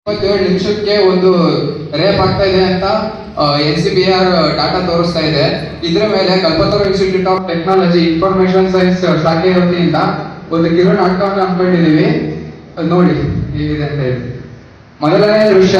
ನಿಮಿಷಕ್ಕೆ ಒಂದು ರೇಪ್ ಆಗ್ತಾ ಇದೆ ಅಂತ NCBR ಡಾಟಾ ತೋರಿಸ್ತಾ ಇದೆ. ಇದರ ಮೇಲೆ Kalpataru institute of technology information science ಶಾಖೆ ವತಿಯಿಂದ ಒಂದು ಕಿರು ನಾಟಕವನ್ನು ಹಮ್ಮಿಕೊಂಡಿದ್ದೀವಿ. ನೋಡಿ ಹೇಗಿದೆ ಅಂತ ಹೇಳಿ. ಮೊದಲನೇ ದೃಶ್ಯ.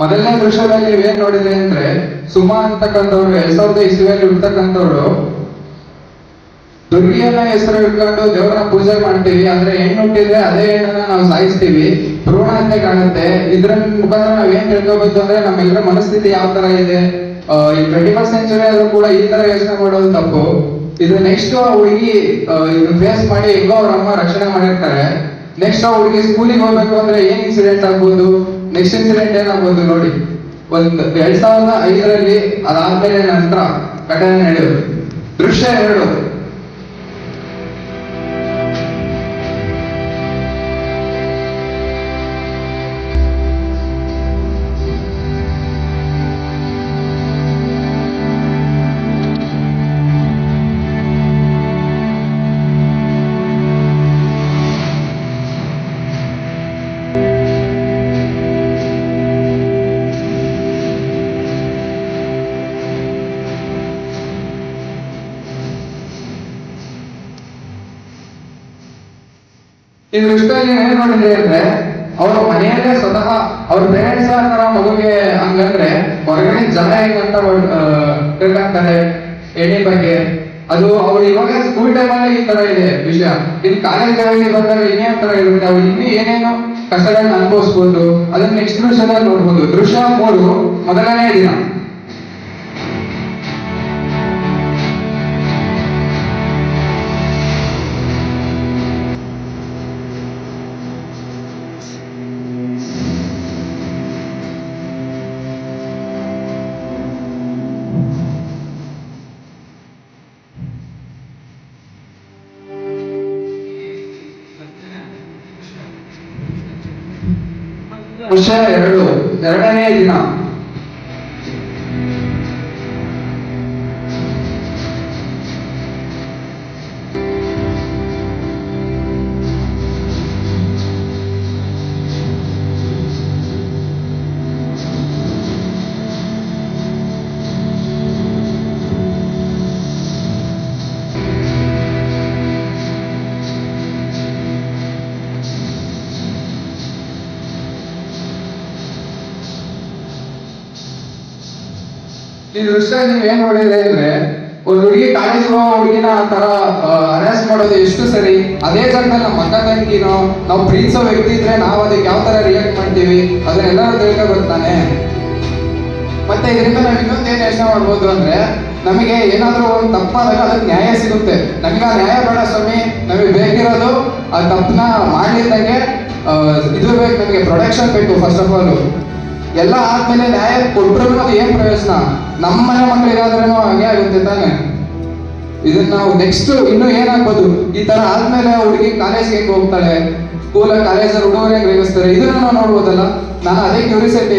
ಮೊದಲನೇ ದೃಶ್ಯದಲ್ಲಿ ಏನ್ ನೋಡಿದ್ರೆ ಅಂದ್ರೆ ಸುಮಾ ಅಂತಕ್ಕಂಥವ್ರು 2000 ಇಸ್ವಿಯಲ್ಲಿ ಇರ್ತಕ್ಕಂಥವ್ರು ದುರ್ಗಿಯನ್ನ ಹೆಸರು ಇಟ್ಕೊಂಡು ದೇವರನ್ನ ಪೂಜೆ ಮಾಡ್ತೀವಿ. ಅಂದ್ರೆ ಹೆಣ್ಣು ಹುಟ್ಟಿದ್ರೆ ಅದೇ ಹೆಣ್ಣನ್ನ ನಾವು ಸಾಯಿಸ್ತೀವಿ, ಭ್ರೂಣ ಹತ್ಯೆ ಕಾಣುತ್ತೆ. ಇದ್ರ ಮುಖಾಂತರ ನಾವ್ ಏನ್ ತಿಳ್ಕೊಬೇಕು ಅಂದ್ರೆ ನಮ್ಮೆಲ್ಲರ ಮನಸ್ಥಿತಿ ಯಾವ ತರ ಇದೆ. ಈ 21st ಸೆಂಚುರಿ ಆದ್ರೂ ಕೂಡ ಈ ತರ ಯೋಚನೆ ಮಾಡೋದು ತಪ್ಪು. ಇದು ನೆಕ್ಸ್ಟ್ ಹುಡುಗಿ ಫೇಸ್ ಮಾಡಿ ಹೆಂಗೋ ಅವ್ರ ಅಮ್ಮ ರಕ್ಷಣೆ ಮಾಡಿರ್ತಾರೆ. ನೆಕ್ಸ್ಟ್ ಹುಡುಗಿ ಸ್ಕೂಲಿಗೆ ಹೋಗ್ಬೇಕು ಅಂದ್ರೆ ಏನ್ ಇನ್ಸಿಡೆಂಟ್ ಆಗ್ಬೋದು, ನೆಕ್ಸ್ಟ್ ಇನ್ಸಿಡೆಂಟ್ ಏನಾಗ್ಬೋದು ನೋಡಿ. 2005ರಲ್ಲಿ ಅದಾದ್ಮೇಲೆ ನಂತರ ಘಟನೆ ನಡೆಯೋದು. ದೃಶ್ಯ 2. ಈ ದೃಶ್ಯದಲ್ಲಿ ಏನ್ ನೋಡಿದ್ರೆ ಅಂದ್ರೆ ಅವ್ರ ಮನೆಯಲ್ಲೇ ಸ್ವತಃ ಅವ್ರ ಪೇರೆಂಟ್ಸ್ ತರ ಮಗುಗೆ ಹಂಗಂದ್ರೆ ಹೊರಗಡೆ ಜನ ಹೆಂಗಂತ ತಿಳ್ಕೊಂತಾರೆ ಎಣ್ಣೆ ಬಗ್ಗೆ. ಅದು ಅವ್ರು ಇವಾಗ ಸ್ಕೂಲ್ ಟೈಮಲ್ಲಿ ಈ ತರ ಇದೆ ವಿಷಯ. ಇನ್ನು ಕಾಲೇಜ್ ಲೆವೆಲ್ಗೆ ಬಂದಾಗ ಇನ್ನೇನ್ ತರ ಇರುತ್ತೆ, ಅವ್ರು ಇನ್ನೂ ಏನೇನೋ ಕಷ್ಟಗಳನ್ನ ಅನುಭವಿಸ್ಬೋದು. ಅದನ್ನ ನೆಕ್ಸ್ಟ್ ದೃಶ್ಯದಲ್ಲಿ ನೋಡ್ಬೋದು. ದೃಶ್ಯ 3, ಮೊದಲನೇ ದಿನ. ದೃಶ್ಯ 2, ಎರಡನೇ ದಿನ. ಈ ದೃಶ್ಯ ನೀವ್ ಏನ್ ನೋಡಿದ್ರೆ ಅಂದ್ರೆ ಒಂದು ಹುಡುಗಿ ಕಾಲೇಜ್ ಹುಡುಗಿನ ತರ ಅರೆಸ್ಟ್ ಮಾಡೋದು ಎಷ್ಟು ಸರಿ. ಅದೇ ಜಾಗದಲ್ಲಿ ನಮ್ಮ ಅಕ್ಕ ತಂಗಿನೋ ನಾವು ಪ್ರೀತಿಸೋ ವ್ಯಕ್ತಿ ಇದ್ರೆ ನಾವು ಅದಕ್ಕೆ ಯಾವ ತರ ರಿಯಾಕ್ಟ್ ಮಾಡ್ತೀವಿ ಅದನ್ನೆಲ್ಲರೂ ತಿಳ್ಕೊಬರ್ತಾನೆ. ಮತ್ತೆ ಇದರಿಂದ ನಾವ್ ಇನ್ನೊಂದು ಏನ್ ಯೋಚನೆ ಮಾಡ್ಬೋದು ಅಂದ್ರೆ ನಮಗೆ ಏನಾದ್ರೂ ಒಂದು ತಪ್ಪಾದಾಗ ಅದಕ್ಕೆ ನ್ಯಾಯ ಸಿಗುತ್ತೆ. ನಮ್ಗೆ ಆ ನ್ಯಾಯ ಬೇಡ ಸ್ವಾಮಿ, ನಮಗೆ ಬೇಕಿರೋದು ಆ ತಪ್ಪನ್ನ ಮಾಡ್ಲಿದ್ದಾಗೆ ಇದು ಬೇಕು, ನಮಗೆ ಪ್ರೊಟೆಕ್ಷನ್ ಬೇಕು. ಫಸ್ಟ್ ಆಫ್ ಆಲ್ ಎಲ್ಲ ಆದ್ಮೇಲೆ ನ್ಯಾಯ ಕೊಟ್ಟರು ಅದು ಏನ್ ಪ್ರಯೋಜನ? ನಮ್ಮ ಮನೆ ಮಕ್ಕಳಿಗಾದ್ರೂ ಹಾಗೆ ಆಗುತ್ತೆ ತಾನೆ. ಇದನ್ನ ನಾವು ನೆಕ್ಸ್ಟ್ ಇನ್ನು ಏನಾಗ್ಬೋದು, ಈ ತರ ಆದ್ಮೇಲೆ ಹುಡುಗಿ ಕಾಲೇಜ್ಗೆ ಹೆಂಗ್ ಹೋಗ್ತಾಳೆ, ಸ್ಕೂಲ್ ಕಾಲೇಜಲ್ಲಿ ಹುಡುಗರು ಹೆಂಗ್ ರೇಗಿಸ್ತಾರೆ, ಇದನ್ನ ನಾವು ನೋಡ್ಬೋದಲ್ಲ. ನಾನು ಅದೇ ಕ್ಯೂರಿಯಾಸಿಟಿ